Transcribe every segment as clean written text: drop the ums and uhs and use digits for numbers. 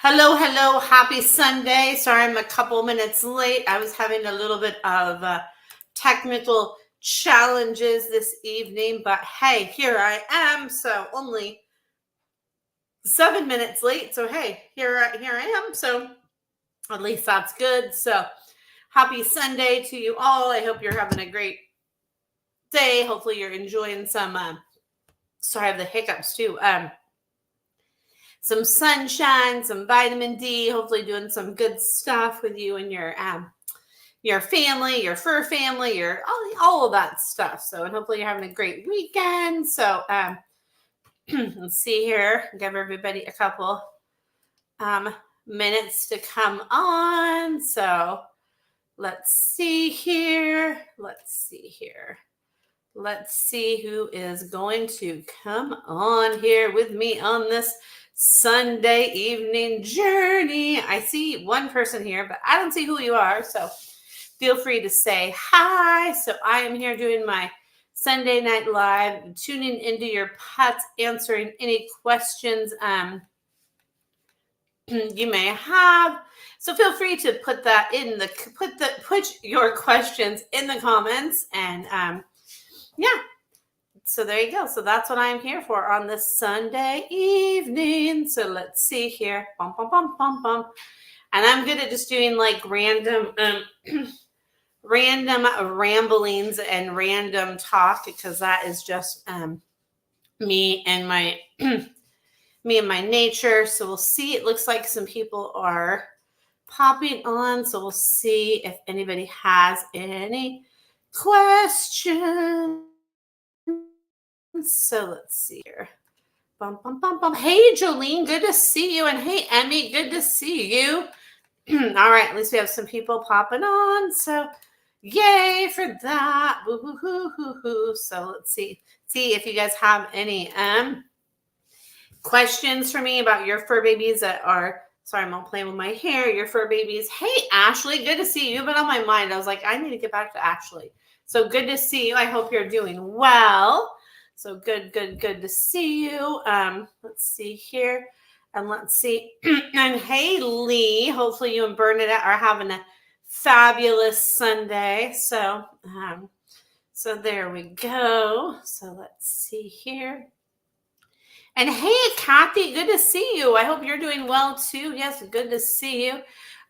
Hello, hello. Happy Sunday. Sorry I'm a couple minutes late. I was having a little bit of technical challenges this evening, but hey, here I am. So only 7 minutes late. So hey, here I am. So at least that's good. So happy Sunday to you all. I hope you're having a great day. Hopefully you're enjoying some sorry, I have the hiccups too. Some sunshine, some vitamin D, hopefully doing some good stuff with you and your family, your fur family, your all of that stuff. So, and hopefully you're having a great weekend. So, let's see here. Give everybody a couple um, minutes to come on. So, let's see here. Let's see here. Let's see who is going to come on here with me on this Sunday evening journey. I see one person here, but I don't see who you are. So feel free to say hi. So I am here doing my Sunday Night Live, tuning into your pets, answering any questions you may have. So feel free to put that in the put your questions in the comments and yeah. So there you go. So that's what I'm here for on this Sunday evening. So let's see here. Bum, bum, bum, bum, bum. And I'm good at just doing like random random ramblings and random talk because that is just me and my me and my nature. So we'll see. It looks like some people are popping on. So we'll see if anybody has any questions. So let's see here. Bum, bum, bum, bum. Hey, Jolene, good to see you. And hey, Emmy, good to see you. All right, at least we have some people popping on. So yay for that. Woo-hoo-hoo-hoo-hoo. So let's see if you guys have any questions for me about your fur babies that are, sorry, I'm all playing with my hair, your fur babies. Hey, Ashley, good to see you. You've been on my mind. I was like, I need to get back to Ashley. So good to see you. I hope you're doing well. So good to see you. Let's see here. And let's see. And hey, Lee, hopefully you and Bernadette are having a fabulous Sunday. So, so there we go. So let's see here. And hey, Kathy, good to see you. I hope you're doing well too. Yes, good to see you.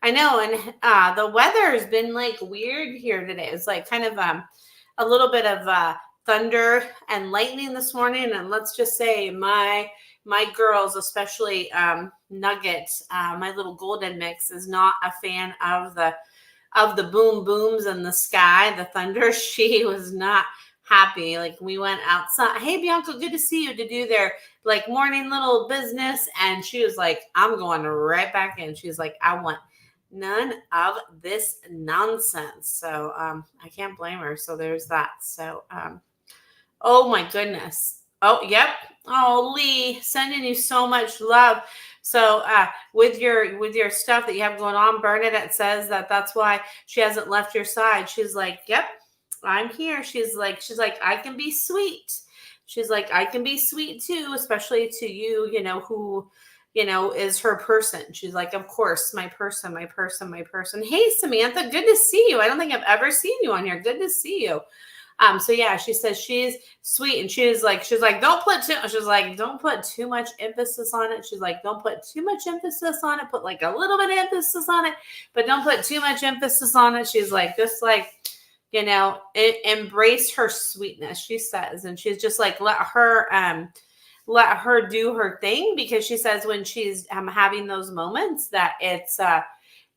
I know, and the weather has been like weird here today. It's like kind of a little bit of thunder and lightning this morning, and let's just say my girls, especially Nugget, my little golden mix, is not a fan of the boom booms in the sky, the thunder. She was not happy. Like we went outside. Hey, Bianca, good to see you, to do their like morning little business, and she was like, I'm going right back in. She's like, I want none of this nonsense. So I can't blame her. So there's that. So oh my goodness. Oh, yep. Oh, Lee, sending you so much love. So with your stuff that you have going on, Bernadette says that's why she hasn't left your side. She's like, yep, I'm here. She's like, I can be sweet. She's like, I can be sweet too, especially to you, who, is her person. She's like, of course, my person. Hey, Samantha, good to see you. I don't think I've ever seen you on here. Good to see you. So yeah, she says she's sweet, and she's like, don't put too much emphasis on it. She's like, don't put too much emphasis on it. Put like a little bit of emphasis on it, but don't put too much emphasis on it. She's like, just like, embrace her sweetness, she says. And she's just like, let her do her thing, because she says when she's having those moments that it's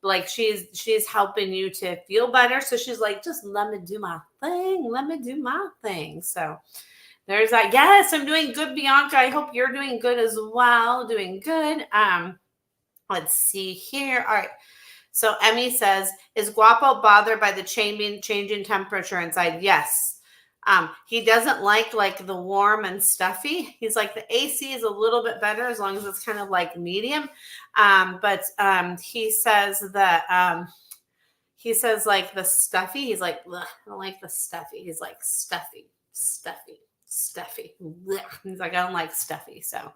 like she's helping you to feel better. So she's like, just let me do my thing. So there's that. Yes, I'm doing good, Bianca. I hope you're doing good as well. Doing good. Let's see here. All right. So Emmy says, is Guapo bothered by the changing temperature inside? Yes. He doesn't like the warm and stuffy. He's like, the AC is a little bit better as long as it's kind of like medium. But he says that like the stuffy. He's like, I don't like the stuffy. He's like, stuffy. Blech. He's like, I don't like stuffy. So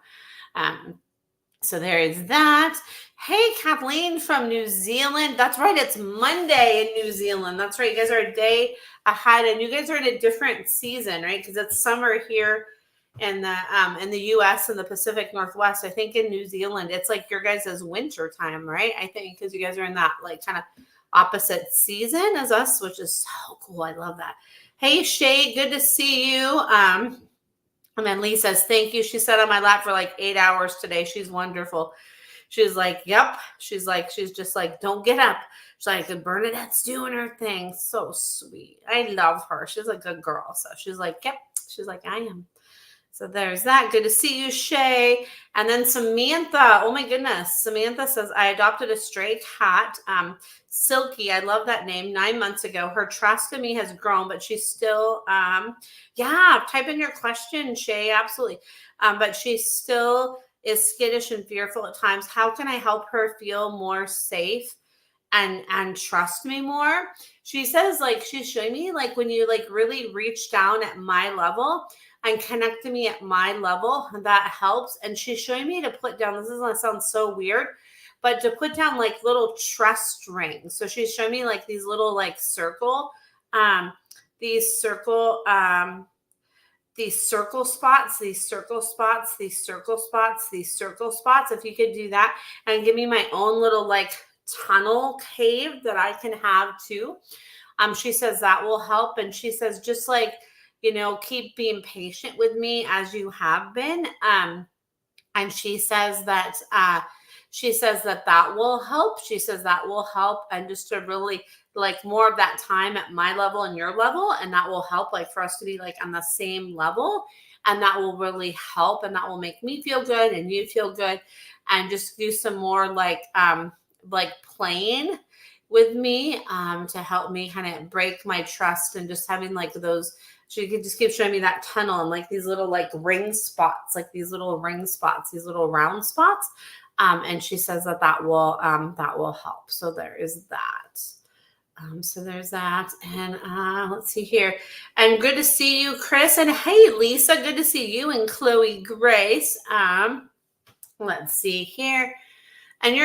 So there is that. Hey, Kathleen from New Zealand. That's right. It's Monday in New Zealand. That's right. You guys are a day ahead, and you guys are in a different season, right? Because it's summer here in the U.S. and the Pacific Northwest. I think in New Zealand, it's like your guys' winter time, right? I think because you guys are in that like kind of opposite season as us, which is so cool. I love that. Hey, Shay, good to see you. And then Lee says, thank you. She sat on my lap for like 8 hours today. She's wonderful. She's like, yep. She's just like, don't get up. She's like, Bernadette's doing her thing. So sweet. I love her. She's a good girl. So she's like, yep. She's like, I am. So there's that. Good to see you, Shay. And then Samantha. Oh my goodness. Samantha says, I adopted a stray cat. Silky. I love that name. 9 months ago. Her trust in me has grown, but she's still, type in your question, Shay. Absolutely. But she still is skittish and fearful at times. How can I help her feel more safe and trust me more? She says, like, she's showing me like when you like really reach down at my level and connect to me at my level, that helps. And she's showing me to put down, this is going to sound so weird, but to put down like little trust rings. So she's showing me like these little like these circle spots. If you could do that and give me my own little like tunnel cave that I can have too. She says that will help. And she says, just like, keep being patient with me as you have been. And she says that that will help. She says that will help. And just to really like more of that time at my level and your level. And that will help like for us to be like on the same level. And that will really help. And that will make me feel good and you feel good. And just do some more like playing with me to help me kind of break my trust, and just having like those. She could just keep showing me that tunnel and like these little like ring spots, these little round spots. And she says that will help. So there is that. So there's that. And let's see here. And good to see you, Chris. And hey, Lisa, good to see you, and Chloe Grace. Let's see here. And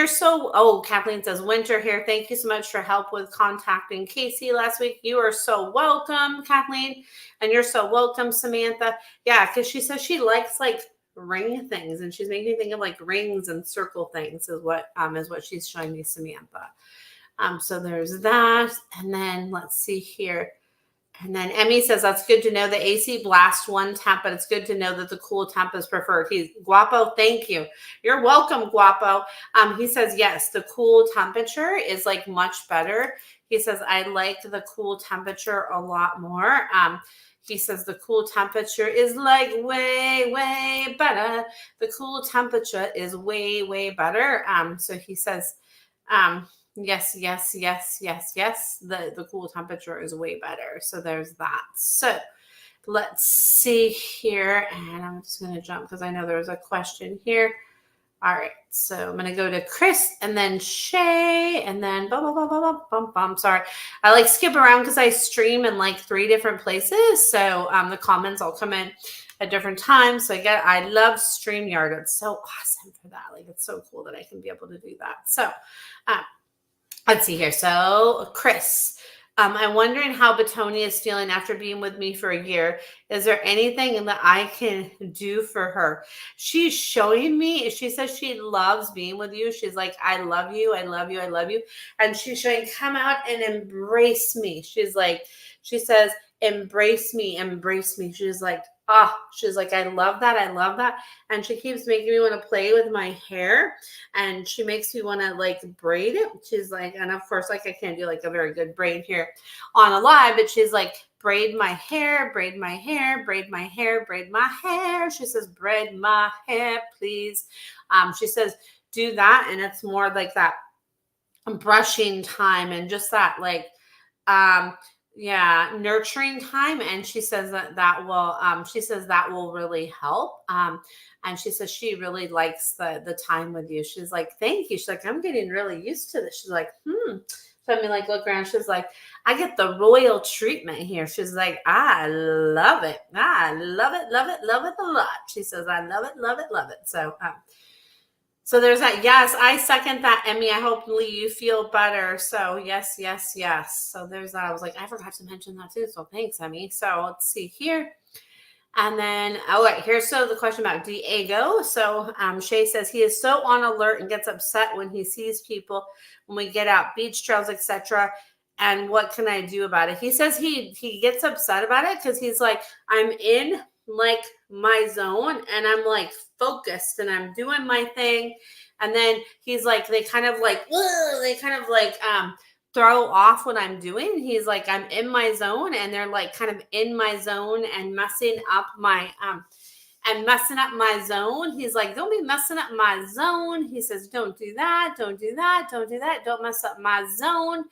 Kathleen says, winter here. Thank you so much for help with contacting Casey last week. You are so welcome, Kathleen. And you're so welcome, Samantha. Yeah, because she says she likes like ring things, and she's making me think of like rings and circle things is what she's showing me, Samantha. So there's that. And then let's see here. And then Emmy says, that's good to know the AC blast 1 temp, but it's good to know that the cool temp is preferred. He's Guapo. Thank you. You're welcome, Guapo. He says, yes, the cool temperature is like much better. He says, I like the cool temperature a lot more. He says the cool temperature is like way, way better. The cool temperature is way, way better. So he says, yes. The cool temperature is way better. So there's that. So let's see here. And I'm just going to jump because I know there's a question here. All right. So I'm going to go to Chris and then Shay and then Sorry. I like skip around because I stream in like 3 different places. So the comments all come in at different times. So again, I love StreamYard. It's so awesome for that. Like, it's so cool that I can be able to do that. So, let's see here. So, Chris, I'm wondering how Betonia is feeling after being with me for a year. Is there anything that I can do for her? She's showing me, she says she loves being with you. She's like, I love you. I love you. I love you. And she's showing, come out and embrace me. She says, embrace me, embrace me. She's like, she's like, I love that. I love that. And she keeps making me want to play with my hair, and she makes me want to like braid it. She's like, and of course, like I can't do like a very good braid here on a live, but she's like, braid my hair, braid my hair, braid my hair, braid my hair. She says, braid my hair, please. She says, do that. And it's more like that brushing time and just that like, nurturing time. And she says that will really help. And she says she really likes the time with you. She's like, thank you. She's like, I'm getting really used to this. She's like, So I mean, like, look around. She's like, I get the royal treatment here. She's like, I love it. I love it, love it, love it a lot. She says, I love it, love it, love it. So So there's that. Yes, I second that, Emmy. I hope you feel better. So yes, yes, yes. So there's that. I was like, I forgot to mention that too. So thanks, Emmy. So let's see here. And then, all right, here's so the question about Diego. So Shay says he is so on alert and gets upset when he sees people when we get out beach trails, etc. And what can I do about it? He says he gets upset about it because he's like, I'm in like my zone and I'm like focused and I'm doing my thing. And then he's like, they kind of like throw off what I'm doing. He's like, I'm in my zone, and they're like kind of in my zone and messing up my zone. He's like, don't be messing up my zone. He says, don't do that, don't do that, don't do that, don't mess up my zone.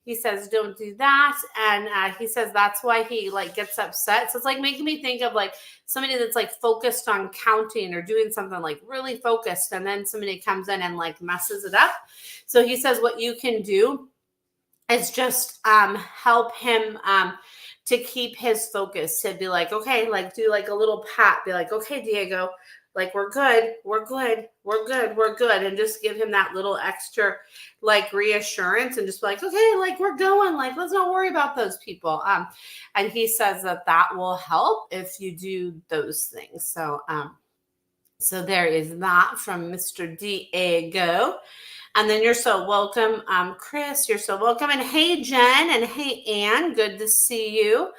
He says, don't do that. And he says that's why he like gets upset. So it's like making me think of like somebody that's like focused on counting or doing something like really focused. And then somebody comes in and like messes it up. So he says what you can do is just help him to keep his focus, to be like, okay, like do like a little pat, be like, okay, Diego, like we're good, we're good, we're good, we're good. And just give him that little extra like reassurance and just be like, okay, like we're going, like let's not worry about those people. And he says that will help if you do those things. So there is that from Mr. Diego. And then you're so welcome, Chris. You're so welcome. And hey, Jen, and hey, Ann. Good to see you.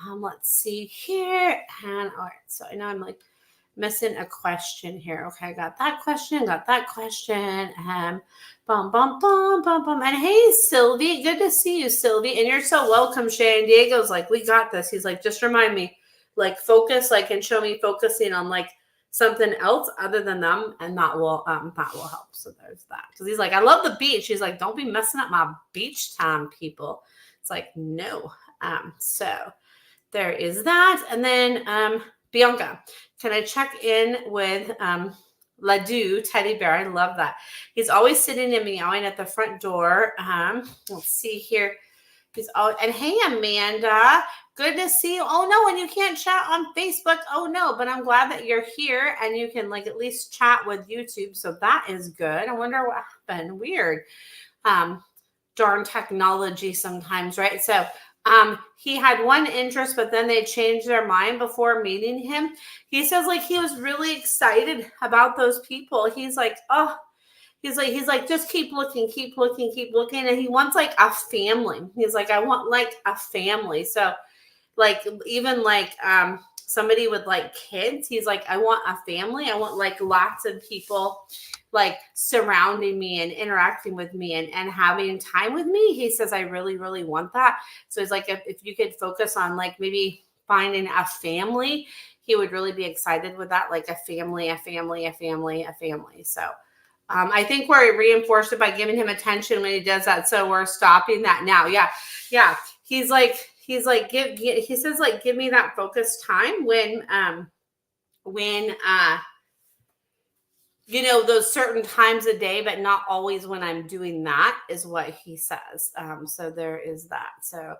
Let's see here. And all right, so I know I'm like missing a question here. Okay, I got that question. Bum, bum, bum, bum, bum. And hey, Sylvie. Good to see you, Sylvie. And you're so welcome, Shay. And Diego's like, we got this. He's like, just remind me, like, focus, like, and show me focusing on like something else other than them, and that will help. So there's that. Because he's like, I love the beach. He's like, don't be messing up my beach time, people. It's like, no. So there is that. And then Bianca, can I check in with Ladu teddy bear? I love that. He's always sitting and meowing at the front door. Let's see here. And hey, Amanda, good to see you. Oh no, and you can't chat on Facebook. Oh no, but I'm glad that you're here and you can like at least chat with YouTube. So that is good. I wonder what happened. Weird. Darn technology sometimes, right? So he had one interest, but then they changed their mind before meeting him. He says like he was really excited about those people. He's like, oh, he's like, just keep looking. And he wants like a family. He's like, I want like a family. So like, even like, somebody with like kids, he's like, I want a family. I want like lots of people like surrounding me and interacting with me and having time with me. He says, I really, really want that. So he's like, if you could focus on like maybe finding a family, he would really be excited with that. Like a family. So I think we're reinforced it by giving him attention when he does that. So we're stopping that now. Yeah. He says like, give me that focused time when those certain times a day, but not always when I'm doing that, is what he says. So there is that. So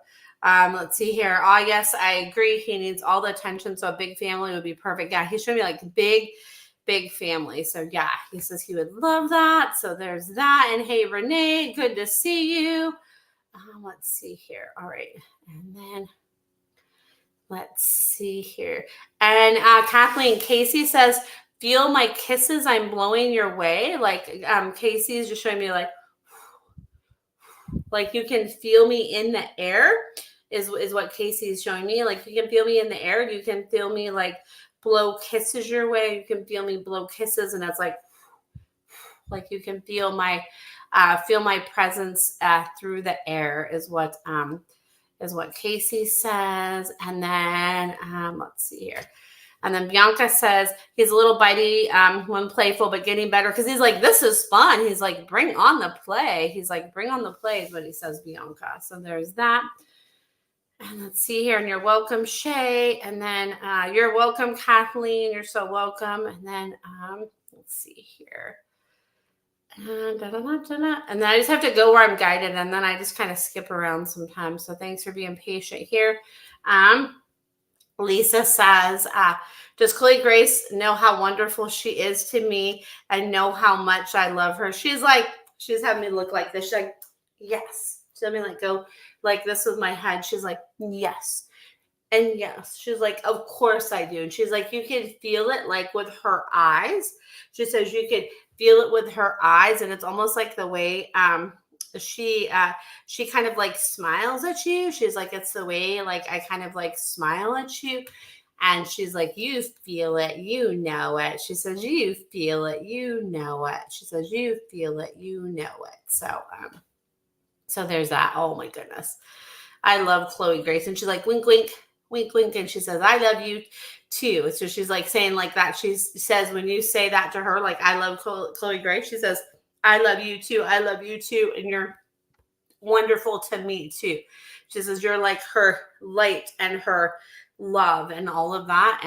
let's see here. Oh, yes, I agree. He needs all the attention. So a big family would be perfect. Yeah, he showed me like big family. So yeah, he says he would love that. So there's that. And hey, Renee, good to see you. Let's see here. All right. And then let's see here. And Kathleen Casey says, feel my kisses. I'm blowing your way. Like Casey's just showing me like you can feel me in the air is what Casey's showing me. Like you can feel me in the air. You can feel me like blow kisses your way. You can feel me blow kisses, and it's like you can feel my presence through the air is what Casey says. And then let's see here. And then Bianca says he's a little bitey when playful, but getting better because he's like, this is fun. He's like, bring on the play. He's like, bring on the play is what he says, Bianca. So there's that. And let's see here. And you're welcome, Shay. And then you're welcome, Kathleen. You're so welcome. And then let's see here. And then I just have to go where I'm guided. And then I just kind of skip around sometimes. So thanks for being patient here. Lisa says, does Chloe Grace know how wonderful she is to me and know how much I love her? She's having me look like this. She's like, yes. She's having me like go like this with my head. She's like, yes. And yes, she's like, of course I do. And she's like, you can feel it like with her eyes. She says you could feel it with her eyes, and it's almost like the way she she kind of like smiles at you. She's like, it's the way like I kind of like smile at you. And she's like, you feel it, you know it. She says, you feel it, you know it. She says, you feel it, you know it. So there's that. Oh my goodness. I love Chloe Grace. And she's like, wink, wink, wink, wink. And she says, I love you too. So she's like saying like that. She says, when you say that to her, like, I love Chloe Grace, she says, I love you too. I love you too. And you're wonderful to me too. She says, you're like her light and her love and all of that.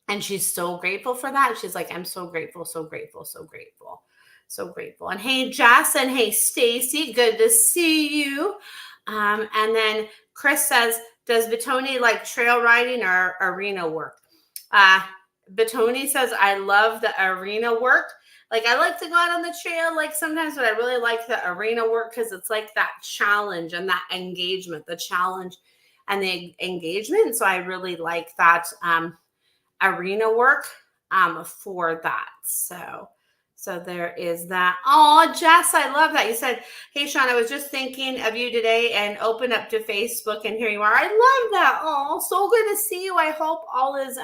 And she's so grateful for that. She's like, I'm so grateful, so grateful, so grateful, so grateful. And hey, Jess, and hey, Stacy, good to see you. And then Chris says, does Batoni like trail riding or arena work? Batoni says, I love the arena work. Like, I like to go out on the trail like sometimes, but I really like the arena work because it's like that challenge and that engagement, the challenge and the engagement. So I really like that arena work for that. So there is that. Oh, Jess, I love that. You said, hey, Sean, I was just thinking of you today and open up to Facebook and here you are. I love that. Oh, so good to see you. I hope all is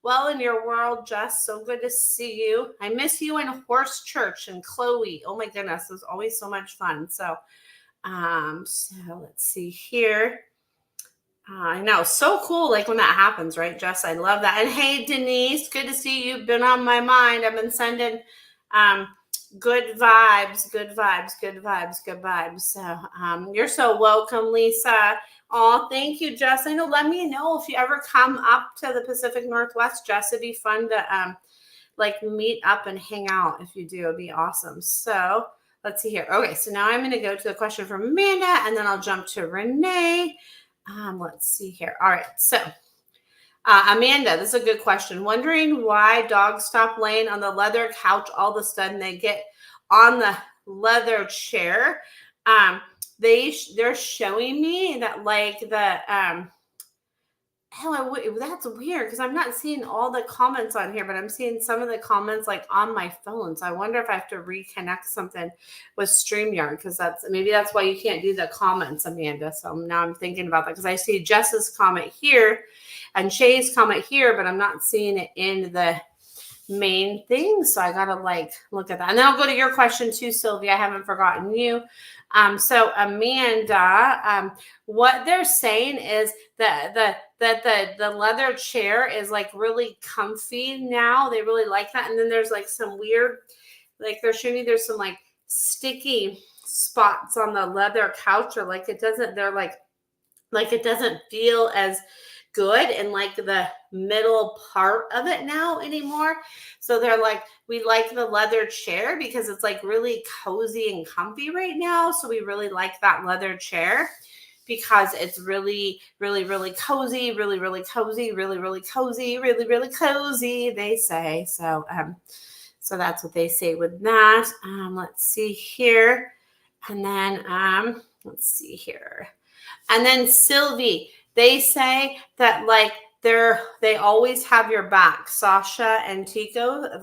well in your world, Jess. So good to see you. I miss you in Horse Church and Chloe. Oh my goodness, it was always so much fun. So let's see here. I know. So cool. Like when that happens, right, Jess? I love that. And hey, Denise, good to see you. You've been on my mind. I've been sending good vibes, good vibes, good vibes, good vibes. So you're so welcome, Lisa. Oh, thank you, Jess. I know. Let me know if you ever come up to the Pacific Northwest, Jess. It'd be fun to like meet up and hang out. If you do, it'd be awesome. So let's see here. Okay, so now I'm going to go to the question from Amanda, and then I'll jump to Renee. Let's see here. All right. So, Amanda, this is a good question. Wondering why dogs stop laying on the leather couch all of a sudden they get on the leather chair. They're showing me that like the that's weird because I'm not seeing all the comments on here, but I'm seeing some of the comments like on my phone. So I wonder if I have to reconnect something with StreamYard because that's why you can't do the comments, Amanda. So now I'm thinking about that because I see Jess's comment here and Shay's comment here, but I'm not seeing it in the main thing. So I gotta like look at that. And then I'll go to your question too, Sylvia. I haven't forgotten you. So Amanda, what they're saying is that the leather chair is like really comfy now. They really like that. And then there's like some weird, like they're showing me there's some like sticky spots on the leather couch, or like it doesn't, they're like it doesn't feel as good in like the middle part of it now anymore. So they're like, we like the leather chair because it's like really cozy and comfy right now. So we really like that leather chair because it's really, really, really cozy, really, really cozy, really, really cozy, really, really cozy, they say. So, so that's what they say with that. Let's see here. And then, let's see here. And then Sylvie, they say that like they always have your back. Sasha and Tiso,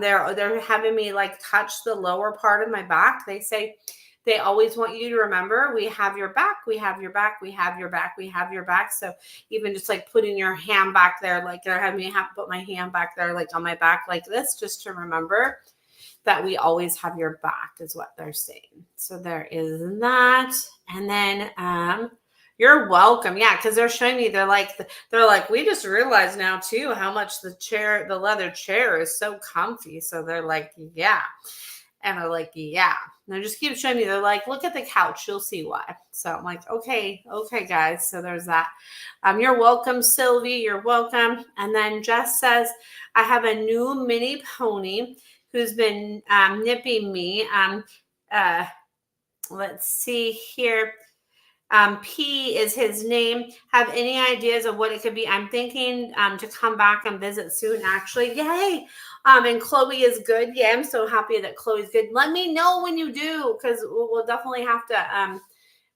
they're having me like touch the lower part of my back. They say they always want you to remember, we have your back, we have your back, we have your back, we have your back. So even just like putting your hand back there, like they're having me have to put my hand back there, like on my back like this, just to remember that we always have your back is what they're saying. So there is that. And then you're welcome. Yeah, because they're showing me, they're like, we just realized now too how much the leather chair is so comfy. So they're like, yeah. And they're like, yeah. And they just keep showing me, they're like, look at the couch, you'll see why. So I'm like, okay, guys. So there's that. You're welcome, Sylvie. You're welcome. And then Jess says, I have a new mini pony who's been nipping me. Let's see here. P is his name. Have any ideas of what it could be? I'm thinking to come back and visit soon, actually. Yay. And Chloe is good. Yeah, I'm so happy that Chloe's good. Let me know when you do, because we'll definitely have to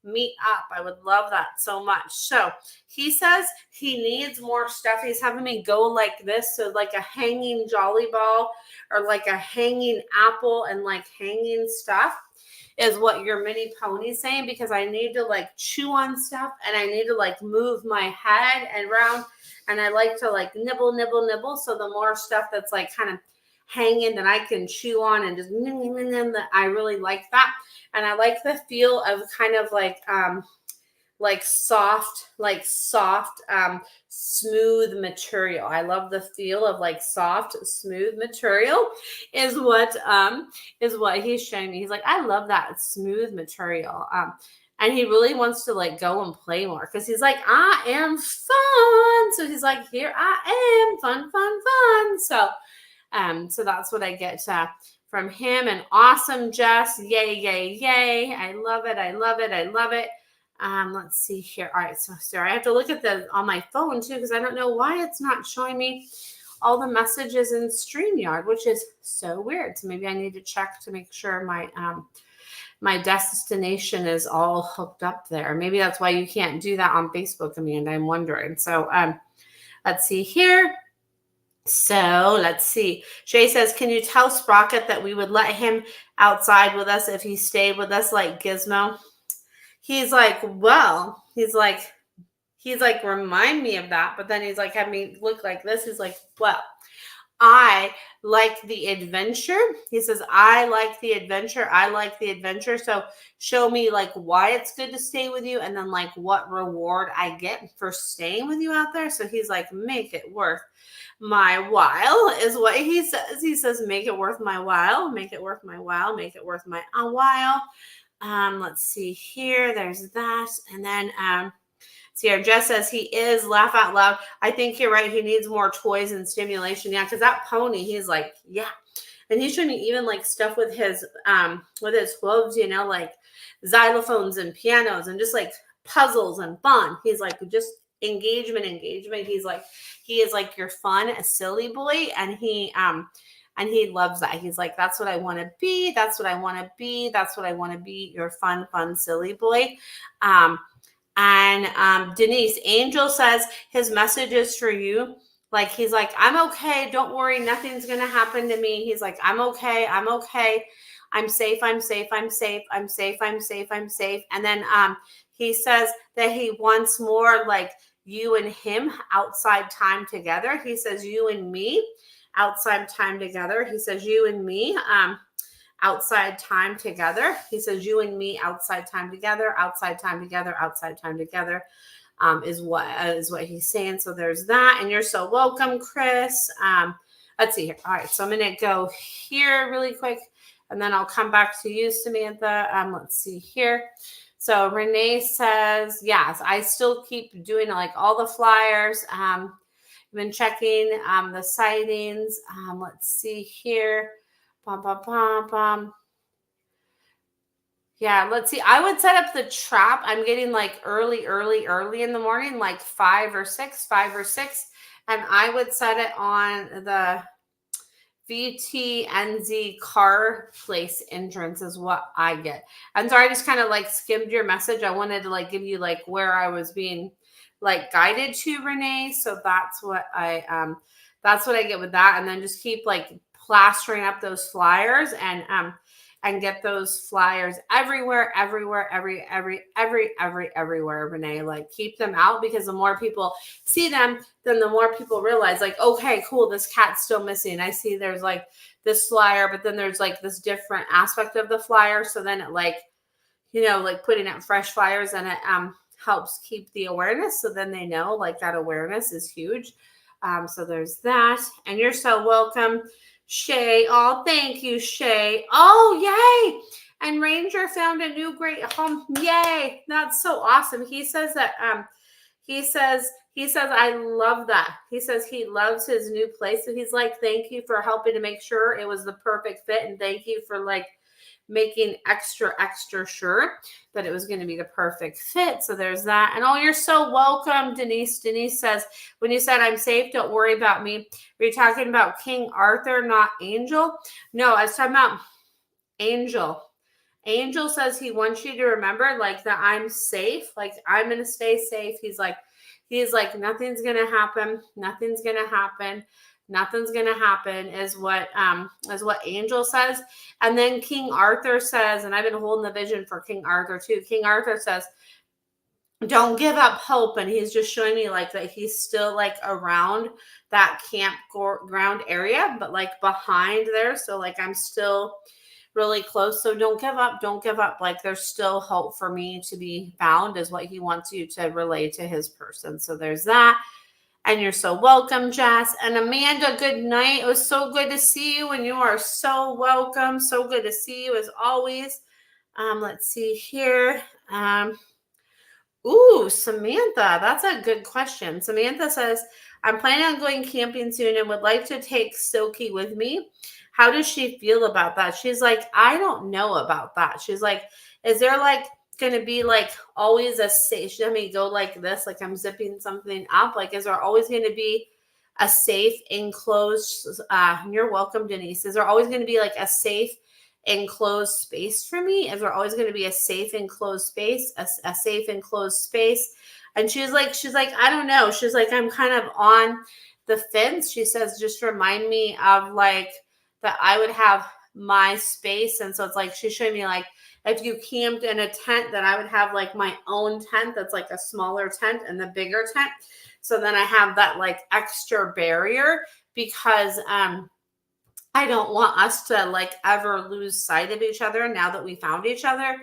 meet up. I would love that so much. So he says he needs more stuff. He's having me go like this. So like a hanging jolly ball or like a hanging apple and like hanging stuff is what your mini pony's saying, because I need to like chew on stuff and I need to like move my head and around, and I like to like nibble, nibble, nibble. So the more stuff that's like kind of hanging that I can chew on and just I really like that. And I like the feel of kind of like soft, smooth material. I love the feel of like soft, smooth material is what he's showing me. He's like, I love that smooth material. And he really wants to like go and play more, because he's like, I am fun. So he's like, here I am, fun, fun, fun. So that's what I get from him. And awesome, Jess. Yay, yay, yay. I love it. I love it. I love it. Let's see here. All right. So sorry, I have to look at the on my phone too, because I don't know why it's not showing me all the messages in StreamYard, which is so weird. So maybe I need to check to make sure my destination is all hooked up there. Maybe that's why you can't do that on Facebook, Amanda. I'm wondering. So let's see here. So let's see. Shay says, can you tell Sprocket that we would let him outside with us if he stayed with us like Gizmo? He's like, well, he's like, remind me of that. But then he's like, have me look like this. He's like, well, I like the adventure. He says, I like the adventure. I like the adventure. So show me like why it's good to stay with you, and then like what reward I get for staying with you out there. So he's like, make it worth my while is what he says. He says, make it worth my while, make it worth my while, make it worth my while. Let's see here. There's that. And then see here, Jess says he is laugh out loud. I think you're right. He needs more toys and stimulation. Yeah, because that pony, he's like, yeah. And he's showing me even like stuff with his hooves, you know, like xylophones and pianos and just like puzzles and fun. He's like, just engagement. He's like, he is like your fun, silly boy. And he loves that. He's like, that's what I want to be. That's what I want to be. That's what I want to be. Your fun, silly boy. Denise, Angel says his message is for you. Like, he's like, I'm okay. Don't worry. Nothing's going to happen to me. He's like, I'm okay. I'm okay. I'm safe. I'm safe. I'm safe. I'm safe. I'm safe. I'm safe. And then he says that he wants more like you and him outside time together. He says you and me outside time together. He says you and me outside time together. He says you and me outside time together, outside time together, outside time together. Is what he's saying. So there's that. And you're so welcome, Chris. Let's see here. All right. So I'm going to go here really quick, and then I'll come back to you, Samantha. Let's see here. So Renee says, yes, I still keep doing like all the flyers. I've been checking the sightings. Let's see here. Yeah, let's see. I would set up the trap. I'm getting like early in the morning, like 5 or 6. And I would set it on the VTNZ car place entrance is what I get. And so I just kind of like skimmed your message. I wanted to like give you like where I was being like guided to, Renee. So that's what I get with that. And then just keep like plastering up those flyers and get those flyers everywhere, Renee. Like, keep them out, because the more people see them, then the more people realize like, okay, cool, this cat's still missing. I see there's like this flyer, but then there's like this different aspect of the flyer. So then it like, you know, like putting out fresh flyers, and it helps keep the awareness. So then they know like that awareness is huge. So there's that. And you're so welcome, Shay. Oh, thank you, Shay. Oh, yay. And Ranger found a new great home. Yay. That's so awesome. He says that he says I love that. He says he loves his new place. So he's like, thank you for helping to make sure it was the perfect fit, and thank you for like making extra sure that it was going to be the perfect fit. So there's that. And oh, you're so welcome, Denise. Denise says, when you said I'm safe, don't worry about me. Were you talking about King Arthur, not Angel? No, I was talking about Angel. Angel says he wants you to remember like that I'm safe, like I'm going to stay safe. He's like, nothing's going to happen. Nothing's going to happen. Nothing's going to happen is what Angel says. And then King Arthur says, and I've been holding the vision for King Arthur too. King Arthur says, don't give up hope. And he's just showing me like that he's still like around that campground area, but like behind there. So like I'm still really close. So don't give up. Don't give up. Like there's still hope for me to be found is what he wants you to relay to his person. So there's that. And you're so welcome, Jess. And Amanda, good night. It was so good to see you, and you are so welcome. So good to see you as always. Let's see here. Ooh, Samantha, that's a good question. Samantha says, I'm planning on going camping soon and would like to take Silky with me. How does she feel about that? She's like, I don't know about that. She's like, is there like going to be like always a safe, let me go like this, like I'm zipping something up. Like, is there always going to be a safe enclosed, you're welcome, Denise. Is there always going to be like a safe enclosed space for me? Is there always going to be a safe enclosed space, a safe enclosed space? And she's like, I don't know. She's like, I'm kind of on the fence. She says, just remind me of like that I would have my space. And so it's like, she's showing me like, if you camped in a tent, then I would have like my own tent that's like a smaller tent and the bigger tent. So then I have that like extra barrier because I don't want us to like ever lose sight of each other now that we found each other.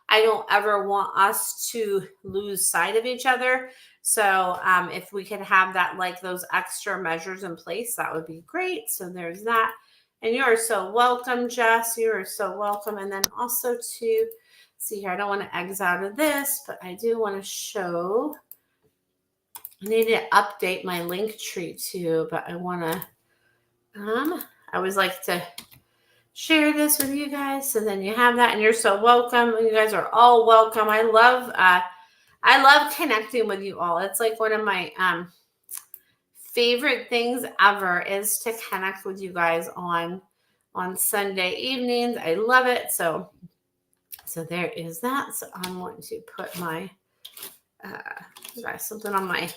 I don't ever want us to lose sight of each other. So if we could have that, like those extra measures in place, that would be great. So there's that. And you are so welcome, Jess. You are so welcome. And then also to see here, I don't want to exit out of this, but I do want to show, I need to update my link tree too, but I want to, I always like to share this with you guys. So then you have that, and you're so welcome. You guys are all welcome. I love connecting with you all. It's like one of my favorite things ever is to connect with you guys on Sunday evenings. I love it. So there is that. So I'm going to put my something on my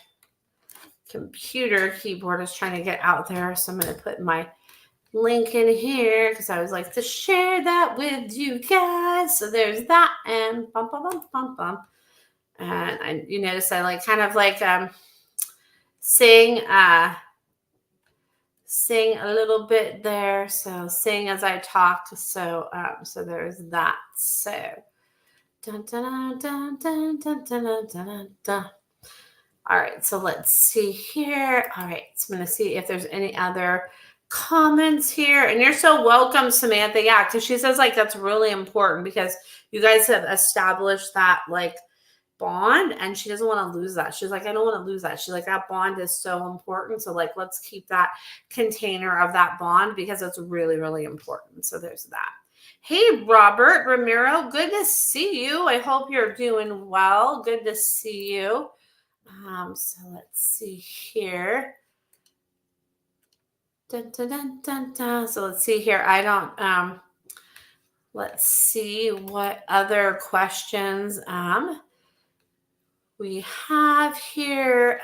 computer keyboard is trying to get out there. So I'm going to put my link in here because I always like to share that with you guys. So there's that, and bum bum bum bum bum. And you notice I like kind of like sing a little bit there. So sing as I talk. So there's that. So dun, dun, dun, dun, dun, dun, dun, dun, dun. All right, so let's see here. All right, so I'm going to see if there's any other comments here. And you're so welcome, Samantha. Yeah, because she says like that's really important because you guys have established that like bond, and she doesn't want to lose that. She's like, I don't want to lose that. She's like, that bond is so important. So like, let's keep that container of that bond because it's really, really important. So there's that. Hey, Robert Ramiro, good to see you. I hope you're doing well. Good to see you. So let's see here. Dun, dun, dun, dun, dun. So let's see here. I don't, let's see what other questions we have here.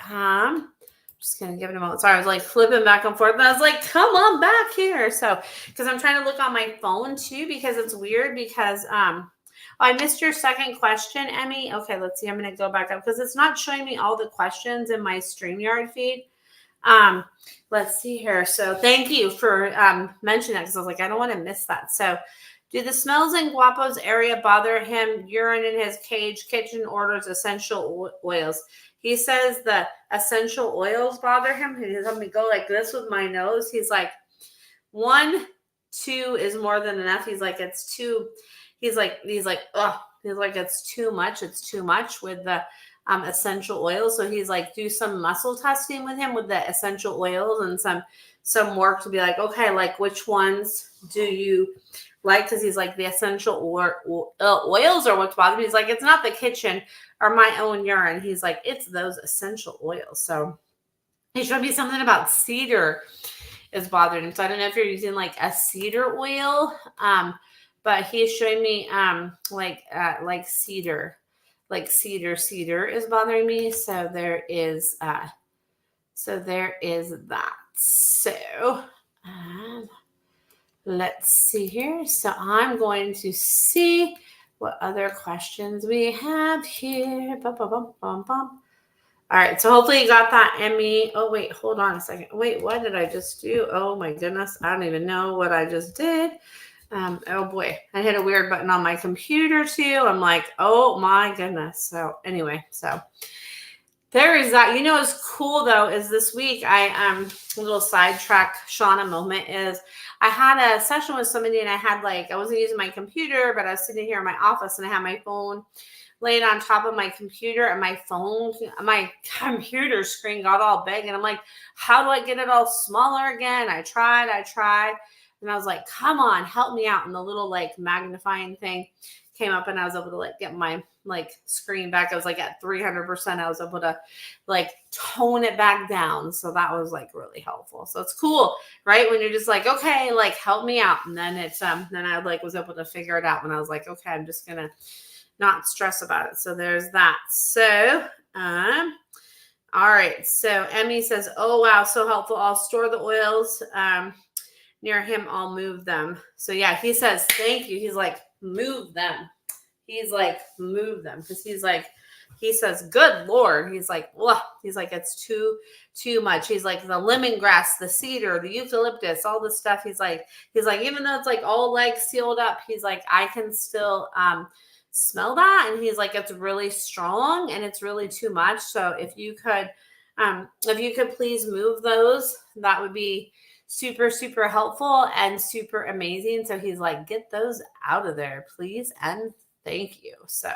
Just going to give it a moment. Sorry, I was like flipping back and forth. And I was like, come on back here. So, because I'm trying to look on my phone too, because it's weird because, I missed your second question, Emmy. Okay, let's see. I'm going to go back up because it's not showing me all the questions in my StreamYard feed. Let's see here. So thank you for mentioning that because I was like, I don't want to miss that. So do the smells in Guapo's area bother him? Urine in his cage, kitchen orders essential oils. He says the essential oils bother him. He let me go like this with my nose. He's like, 1, 2 is more than enough. He's like, it's too. He's like, ugh. He's like, it's too much. It's too much with the essential oils. So he's like, do some muscle testing with him with the essential oils and some work to be like, okay, like which ones do you like? Because he's like, the essential oils are what's bothering me. He's like, it's not the kitchen or my own urine. He's like, it's those essential oils. So he showed me something about cedar is bothering him. So I don't know if you're using like a cedar oil, but he's showing me like cedar, cedar is bothering me. So there is that. So let's see here. So I'm going to see what other questions we have here. Bum, bum, bum, bum, bum. All right, so hopefully you got that, Emmy. Oh, wait, hold on a second. Wait, what did I just do? Oh, my goodness. I don't even know what I just did. Oh, boy. I hit a weird button on my computer, too. I'm like, oh, my goodness. So anyway, so there is that. You know what's cool, though, is this week, a little sidetrack Shauna moment is I had a session with somebody and I wasn't using my computer, but I was sitting here in my office and I had my phone laid on top of my computer and my computer screen got all big. And I'm like, how do I get it all smaller again? I tried. And I was like, come on, help me out. And the little like magnifying thing came up and I was able to like get my like screen back. I was like at 300%. I was able to like tone it back down. So that was like really helpful. So it's cool, right? When you're just like, okay, like help me out. And then then I like was able to figure it out when I was like, okay, I'm just going to not stress about it. So there's that. So, all right. So Emmy says, oh, wow, so helpful. I'll store the oils near him. I'll move them. So yeah, he says, thank you. He's like, move them. He's like, move them. Because he says, good Lord. He's like, well, he's like, it's too much. He's like, the lemongrass, the cedar, the eucalyptus, all this stuff. He's like, even though it's like all like sealed up, he's like, I can still, smell that. And he's like, it's really strong and it's really too much. So if you could please move those, that would be super, super helpful and super amazing. So he's like, get those out of there, please. And thank you. So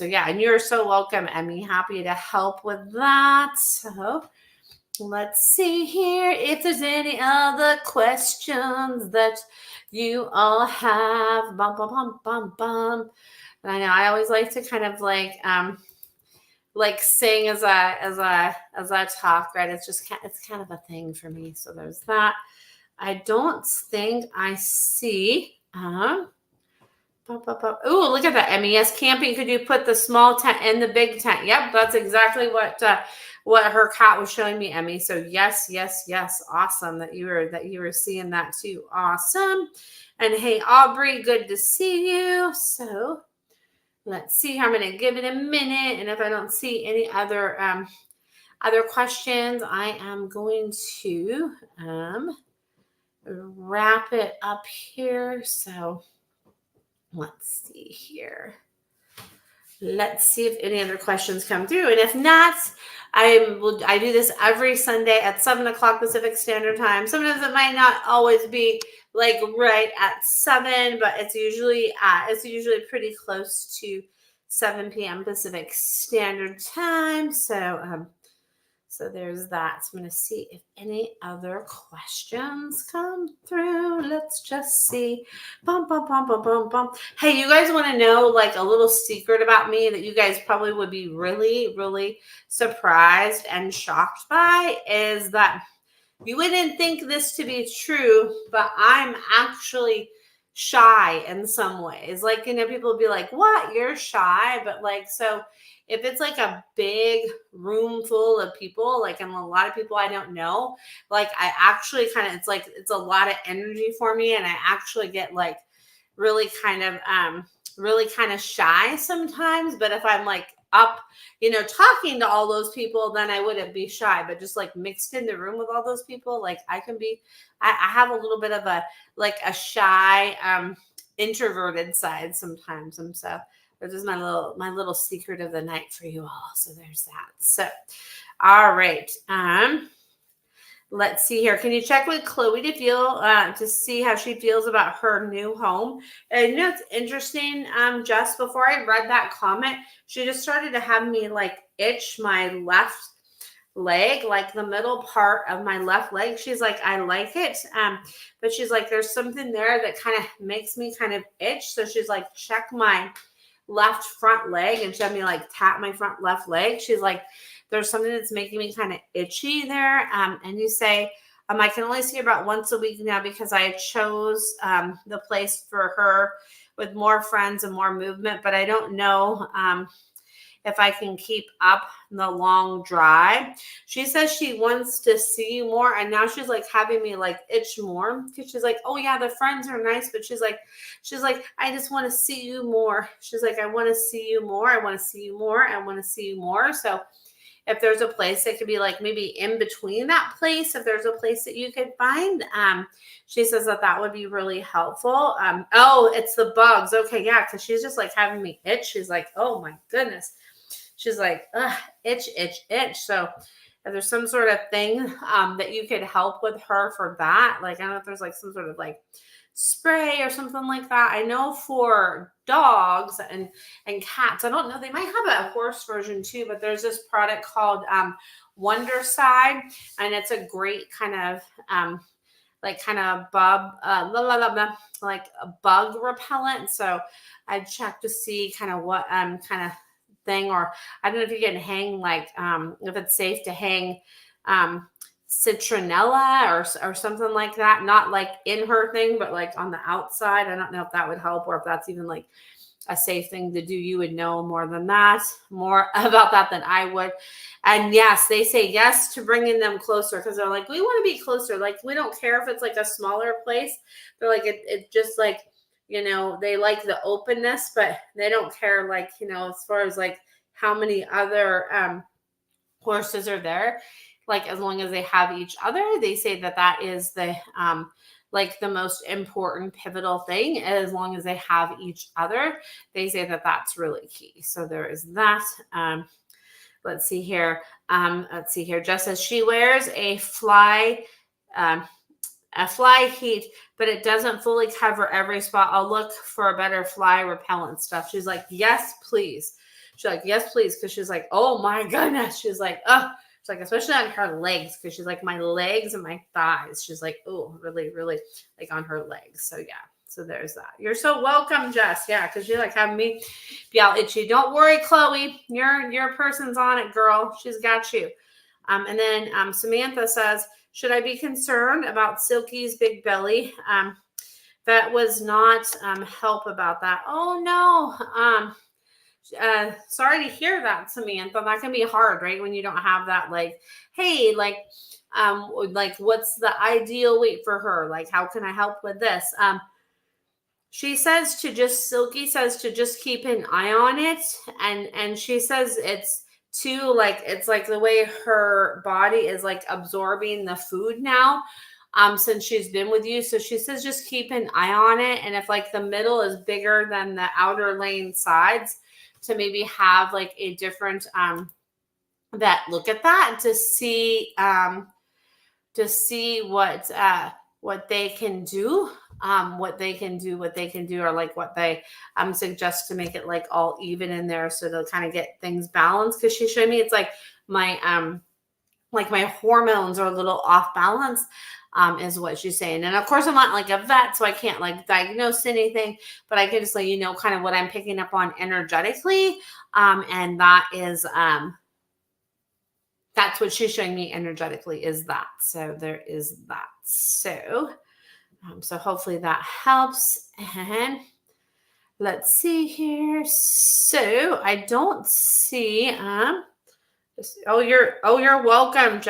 yeah, and you're so welcome, Emmy. Happy to help with that. So let's see here if there's any other questions that you all have. Bum, bum, bum, bum, bum. And I know I always like to kind of like sing as I talk, right? It's kind of a thing for me. So there's that. I don't think I see. Oh, look at that, MES camping. Could you put the small tent in the big tent? Yep, that's exactly what her cat was showing me, Emmy. So yes. Awesome that you were seeing that too. Awesome. And hey, Aubrey, good to see you. So let's see. I'm going to give it a minute, and if I don't see any other questions, I am going to wrap it up here. So let's see here. Let's see if any other questions come through. And if not, I do this every Sunday at 7:00 Pacific Standard Time. Sometimes it might not always be like right at 7, but it's usually pretty close to 7 p.m. Pacific Standard Time. So there's that. So I'm going to see if any other questions come through. Let's just see. Bum, bum, bum, bum, bum, bum. Hey, you guys want to know like a little secret about me that you guys probably would be really, really surprised and shocked by is that you wouldn't think this to be true, but I'm actually shy in some ways. Like, people would be like, what? You're shy? But like, so if it's like a big room full of people, like, and a lot of people I don't know, like I actually it's a lot of energy for me. And I actually get like really kind of shy sometimes. But if I'm like up, talking to all those people, then I wouldn't be shy, but just like mixed in the room with all those people, like I have a little bit of a shy, introverted side sometimes. And so this is my little secret of the night for you all. So there's that. So, all right. Let's see here. Can you check with Chloe to see how she feels about her new home? And you know, it's interesting. Just before I read that comment, she just started to have me like itch my left leg, like the middle part of my left leg. She's like, I like it. But she's like, there's something there that kind of makes me kind of itch. So she's like, check my left front leg, and she had me like tap my front left leg. She's like, there's something that's making me kind of itchy there. And you say, I can only see her about once a week now because I chose the place for her with more friends and more movement, but I don't know if I can keep up the long drive. She says she wants to see you more, and now she's like having me like itch more because she's like, oh yeah, the friends are nice, but she's like, I just want to see you more. She's like, I want to see you more. I want to see you more. I want to see you more. So if there's a place that could be like maybe in between that place, if there's a place that you could find, she says that would be really helpful. Oh, it's the bugs. Okay, yeah, because she's just like having me itch. She's like, oh my goodness. She's like, ugh, itch, itch, itch. So if there's some sort of thing that you could help with her for that, like I don't know if there's like some sort of like spray or something like that. I know for dogs and cats, I don't know, they might have a horse version too, but there's this product called Wondercide, and it's a great kind of like bug repellent. So I checked to see kind of what kind of thing, or I don't know if you can hang like if it's safe to hang citronella or something like that, not like in her thing, but like on the outside. I don't know if that would help, or if that's even like a safe thing to do. You would know more about that than I would. And yes, they say yes to bringing them closer, because they're like, we want to be closer. Like, we don't care if it's like a smaller place. They're like, it just like, you know, they like the openness, but they don't care, like, you know, as far as like how many other horses are there. Like, as long as they have each other, they say that is the like the most important pivotal thing. As long as they have each other, they say that that's really key. So there is that. Let's see here. Just as she wears a fly heat, but it doesn't fully cover every spot. I'll look for a better fly repellent stuff. She's like, yes, please. She's like, yes, please. Because she's like, oh my goodness. She's like, oh. She's like, especially on her legs, because she's like, my legs and my thighs. She's like, oh, really, really, like on her legs. So yeah, so there's that. You're so welcome, Jess. Yeah, because you're like having me be all itchy. Don't worry, Chloe. Your person's on it, girl. She's got you. And then Samantha says, should I be concerned about Silky's big belly? That was not help about that. Oh no. Sorry to hear that, Samantha. That can be hard, right? When you don't have that, like, hey, like what's the ideal weight for her? Like, how can I help with this? Silky says to just keep an eye on it. And she says it's like the way her body is like absorbing the food now, since she's been with you. So she says, just keep an eye on it. And if like the middle is bigger than the outer lane sides, to maybe have like a different that look at that to see what they can do, or like what they suggest to make it like all even in there, so to kind of get things balanced. Because she showed me it's like my hormones are a little off balance. Is what she's saying. And of course, I'm not like a vet, so I can't like diagnose anything, but I can just let you know kind of what I'm picking up on energetically. And that is, that's what she's showing me energetically, is that. So there is that. So, so hopefully that helps. And let's see here. So I don't see, you're welcome,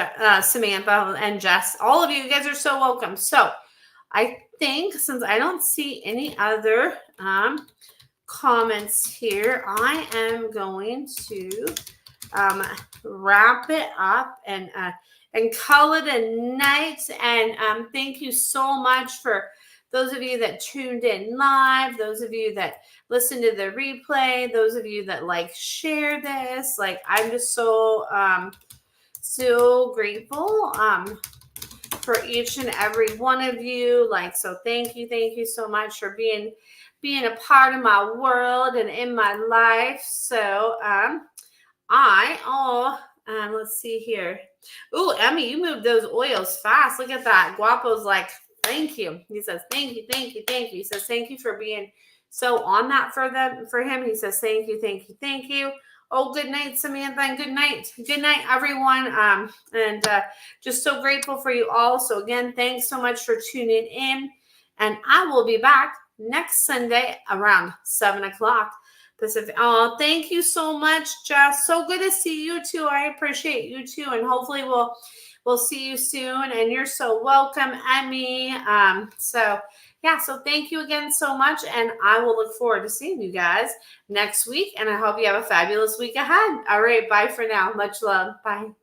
Samantha and Jess. All of you guys are so welcome. So I think, since I don't see any other comments here, I am going to wrap it up and call it a night. And thank you so much for those of you that tuned in live, those of you that listen to the replay, those of you that like share this. Like, I'm just so grateful for each and every one of you. Like, so thank you so much for being a part of my world and in my life. So let's see here. Ooh, Emmy, you moved those oils fast. Look at that. Guapo's like, thank you. He says, thank you. He says, thank you for being so on that for him. He says, thank you. Oh, good night, Samantha, and good night, everyone. And just so grateful for you all. So again, thanks so much for tuning in, and I will be back next Sunday around 7:00 Pacific. Oh, thank you so much, Jess. So good to see you too. I appreciate you too, and hopefully we'll see you soon. And you're so welcome, Emmy. So thank you again so much, and I will look forward to seeing you guys next week. And I hope you have a fabulous week ahead. All right, bye for now. Much love. Bye.